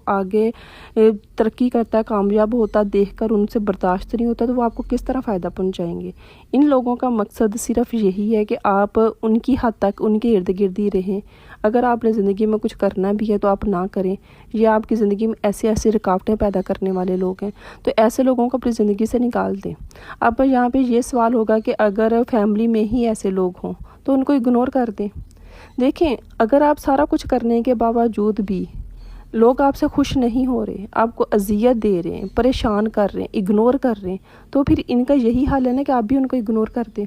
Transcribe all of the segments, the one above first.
آگے ترقی کرتا ہے، کامیاب ہوتا دیکھ کر ان سے برداشت نہیں ہوتا، تو وہ آپ کو کس طرح فائدہ پہنچائیں گے؟ ان لوگوں کا مقصد صرف یہی ہے کہ آپ ان کی حد تک ان کے ارد گرد ہی رہیں۔ اگر آپ نے زندگی میں کچھ کرنا بھی ہے تو آپ نہ کریں۔ یہ آپ کی زندگی میں ایسی رکاوٹیں پیدا کرنے والے لوگ ہیں، تو ایسے لوگوں کو اپنی زندگی سے نکال دیں۔ اب یہاں پہ یہ سوال ہوگا کہ اگر فیملی میں ہی ایسے لوگ ہوں تو ان کو اگنور کر دیں۔ دیکھیں، اگر آپ سارا کچھ کرنے کے باوجود بھی لوگ آپ سے خوش نہیں ہو رہے، آپ کو اذیت دے رہے ہیں، پریشان کر رہے ہیں، اگنور کر رہے ہیں، تو پھر ان کا یہی حل ہے نا کہ آپ بھی ان کو اگنور کر دیں۔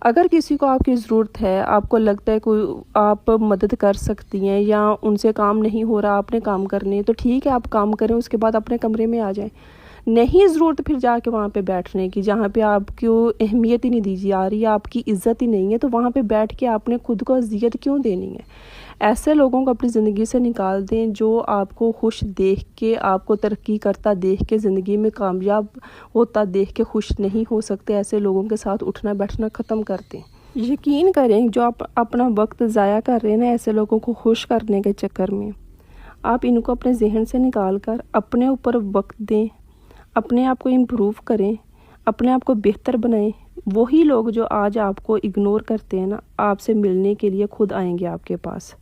اگر کسی کو آپ کی ضرورت ہے، آپ کو لگتا ہے کوئی آپ مدد کر سکتی ہیں یا ان سے کام نہیں ہو رہا، آپ نے کام کرنے، تو ٹھیک ہے، آپ کام کریں، اس کے بعد اپنے کمرے میں آ جائیں۔ نہیں ضرورت پھر جا کے وہاں پہ بیٹھنے کی جہاں پہ آپ کو اہمیت ہی نہیں دی جا رہی ہے، آپ کی عزت ہی نہیں ہے، تو وہاں پہ بیٹھ کے آپ نے خود کو اذیت کیوں دینی ہے؟ ایسے لوگوں کو اپنی زندگی سے نکال دیں جو آپ کو خوش دیکھ کے، آپ کو ترقی کرتا دیکھ کے، زندگی میں کامیاب ہوتا دیکھ کے خوش نہیں ہو سکتے۔ ایسے لوگوں کے ساتھ اٹھنا بیٹھنا ختم کر دیں۔ یقین کریں، جو آپ اپنا وقت ضائع کر رہے ہیں نا ایسے لوگوں کو خوش کرنے کے چکر میں، آپ ان کو اپنے ذہن سے نکال کر اپنے اوپر وقت دیں، اپنے آپ کو امپروو کریں، اپنے آپ کو بہتر بنائیں۔ وہی لوگ جو آج آپ کو اگنور کرتے ہیں نا، آپ سے ملنے کے لیے خود آئیں گے آپ کے پاس۔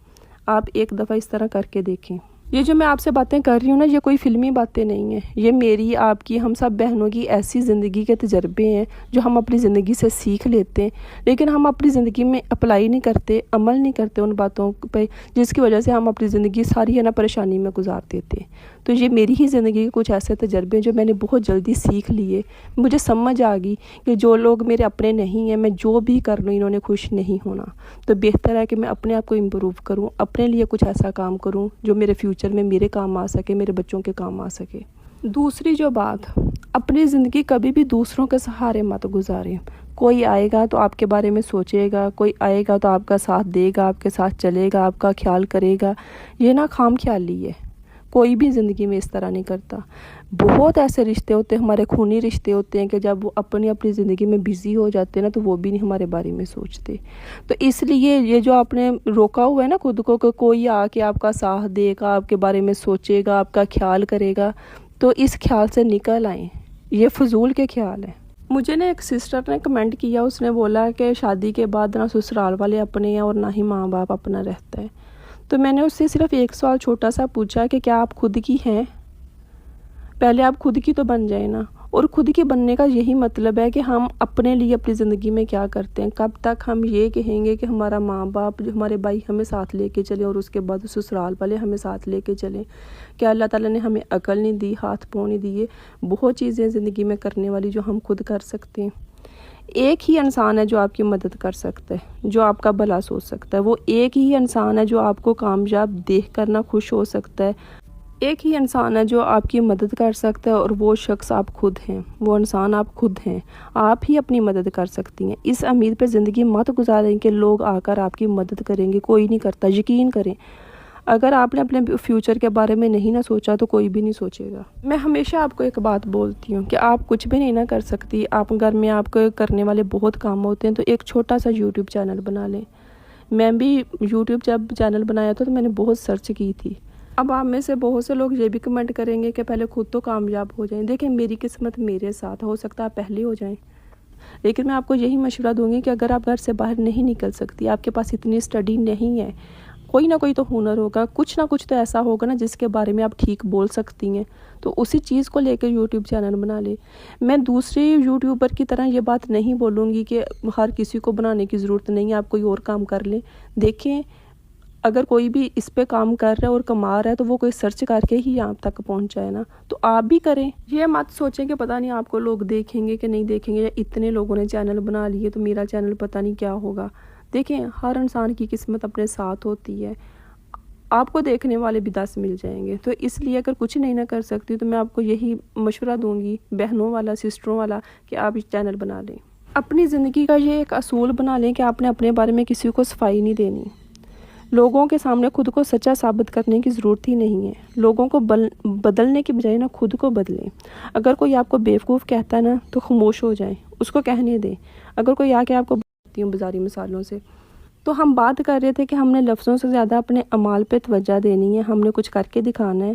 آپ ایک دفعہ اس طرح کر کے دیکھیں۔ یہ جو میں آپ سے باتیں کر رہی ہوں نا، یہ کوئی فلمی باتیں نہیں ہیں، یہ میری، آپ کی، ہم سب بہنوں کی ایسی زندگی کے تجربے ہیں جو ہم اپنی زندگی سے سیکھ لیتے ہیں، لیکن ہم اپنی زندگی میں اپلائی نہیں کرتے، عمل نہیں کرتے ان باتوں پہ، جس کی وجہ سے ہم اپنی زندگی ساری ہے نا پریشانی میں گزار دیتے ہیں۔ تو یہ میری ہی زندگی کے کچھ ایسے تجربے ہیں جو میں نے بہت جلدی سیکھ لیے۔ مجھے سمجھ آ گئی کہ جو لوگ میرے اپنے نہیں ہیں، میں جو بھی کر لوں انہوں نے خوش نہیں ہونا، تو بہتر ہے کہ میں اپنے آپ کو امپروو کروں، اپنے لیے کچھ ایسا کام کروں جو میرے فیوچر میں میرے کام آ سکے، میرے بچوں کے کام آ سکے۔ دوسری جو بات، اپنی زندگی کبھی بھی دوسروں کے سہارے مت گزاریں۔ کوئی آئے گا تو آپ کے بارے میں سوچے گا، کوئی آئے گا تو آپ کا ساتھ دے گا، آپ کے ساتھ چلے گا، آپ کا خیال کرے گا، یہ نا خام خیالی ہے۔ کوئی بھی زندگی میں اس طرح نہیں کرتا۔ بہت ایسے رشتے ہوتے ہیں، ہمارے خونی رشتے ہوتے ہیں کہ جب وہ اپنی زندگی میں بزی ہو جاتے ہیں نا، تو وہ بھی نہیں ہمارے بارے میں سوچتے۔ تو اس لیے یہ جو آپ نے روکا ہوا ہے نا خود کو کہ کوئی آ کے آپ کا ساتھ دے گا، آپ کے بارے میں سوچے گا، آپ کا خیال کرے گا، تو اس خیال سے نکل آئیں۔ یہ فضول کے خیال ہیں۔ مجھے نے ایک سسٹر نے کمنٹ کیا، اس نے بولا کہ شادی کے بعد نہ سسرال والے اپنے ہیں اور نہ ہی ماں باپ اپنا رہتا ہے۔ تو میں نے اس سے صرف ایک سوال چھوٹا سا پوچھا کہ کیا آپ خود کی ہیں؟ پہلے آپ خود کی تو بن جائیں نا۔ اور خود کی بننے کا یہی مطلب ہے کہ ہم اپنے لیے اپنی زندگی میں کیا کرتے ہیں۔ کب تک ہم یہ کہیں گے کہ ہمارا ماں باپ، ہمارے بھائی ہمیں ساتھ لے کے چلیں اور اس کے بعد سسرال والے ہمیں ساتھ لے کے چلیں؟ کیا اللہ تعالیٰ نے ہمیں عقل نہیں دی، ہاتھ پاؤں نہیں دیے؟ بہت چیزیں زندگی میں کرنے والی جو ہم خود کر سکتے ہیں۔ ایک ہی انسان ہے جو آپ کی مدد کر سکتا ہے، جو آپ کا بھلا سوچ سکتا ہے۔ وہ ایک ہی انسان ہے جو آپ کو کامیاب دیکھ کر نہ خوش ہو سکتا ہے۔ ایک ہی انسان ہے جو آپ کی مدد کر سکتا ہے، اور وہ شخص آپ خود ہیں، وہ انسان آپ خود ہیں۔ آپ ہی اپنی مدد کر سکتی ہیں۔ اس امید پہ زندگی مت گزاریں کہ لوگ آ کر آپ کی مدد کریں گے، کوئی نہیں کرتا۔ یقین کریں، اگر آپ نے اپنے فیوچر کے بارے میں نہیں نہ سوچا تو کوئی بھی نہیں سوچے گا۔ میں ہمیشہ آپ کو ایک بات بولتی ہوں کہ آپ کچھ بھی نہیں نہ کر سکتی، آپ گھر میں آپ کو کرنے والے بہت کام ہوتے ہیں، تو ایک چھوٹا سا یوٹیوب چینل بنا لیں۔ میں بھی یوٹیوب جب چینل بنایا تھا تو میں نے بہت سرچ کی تھی۔ اب آپ میں سے بہت سے لوگ یہ بھی کمنٹ کریں گے کہ پہلے خود تو کامیاب ہو جائیں۔ دیکھیں، میری قسمت میرے ساتھ، ہو سکتا ہے آپ پہلے ہو جائیں، لیکن میں آپ کو یہی مشورہ دوں گی کہ اگر آپ گھر سے باہر نہیں نکل سکتی، آپ کے پاس اتنی اسٹڈی نہیں ہے، کوئی نہ کوئی تو ہنر ہوگا، کچھ نہ کچھ تو ایسا ہوگا نا جس کے بارے میں آپ ٹھیک بول سکتی ہیں، تو اسی چیز کو لے کے یوٹیوب چینل بنا لے۔ میں دوسرے یوٹیوبر کی طرح یہ بات نہیں بولوں گی کہ ہر کسی کو بنانے کی ضرورت نہیں ہے، آپ کوئی اور کام کر لیں۔ دیکھیں، اگر کوئی بھی اس پہ کام کر رہا ہے اور کما رہا ہے تو وہ کوئی سرچ کر کے ہی یہاں تک پہنچا ہے نا، تو آپ بھی کریں۔ یہ مت سوچیں کہ پتہ نہیں آپ کو لوگ دیکھیں گے کہ نہیں دیکھیں گے، یا اتنے لوگوں نے چینل بنا لیے تو میرا چینل پتہ نہیں کیا ہوگا۔ دیکھیں، ہر انسان کی قسمت اپنے ساتھ ہوتی ہے، آپ کو دیکھنے والے بھی 10 مل جائیں گے۔ تو اس لیے اگر کچھ نہیں نہ کر سکتی تو میں آپ کو یہی مشورہ دوں گی، بہنوں والا، سسٹروں والا، کہ آپ اس چینل بنا لیں۔ اپنی زندگی کا یہ ایک اصول بنا لیں کہ آپ نے اپنے بارے میں کسی کو صفائی نہیں دینی۔ لوگوں کے سامنے خود کو سچا ثابت کرنے کی ضرورت ہی نہیں ہے۔ لوگوں کو بدلنے کی بجائے نا خود کو بدلیں۔ اگر کوئی آپ کو بیوقوف کہتا ہے نا تو خاموش ہو جائیں، اس کو کہنے دیں۔ اگر کوئی آ کے آپ کو بتاتی ہوں بازاری مثالوں سے، تو ہم بات کر رہے تھے کہ ہم نے لفظوں سے زیادہ اپنے اعمال پہ توجہ دینی ہے، ہم نے کچھ کر کے دکھانا ہے۔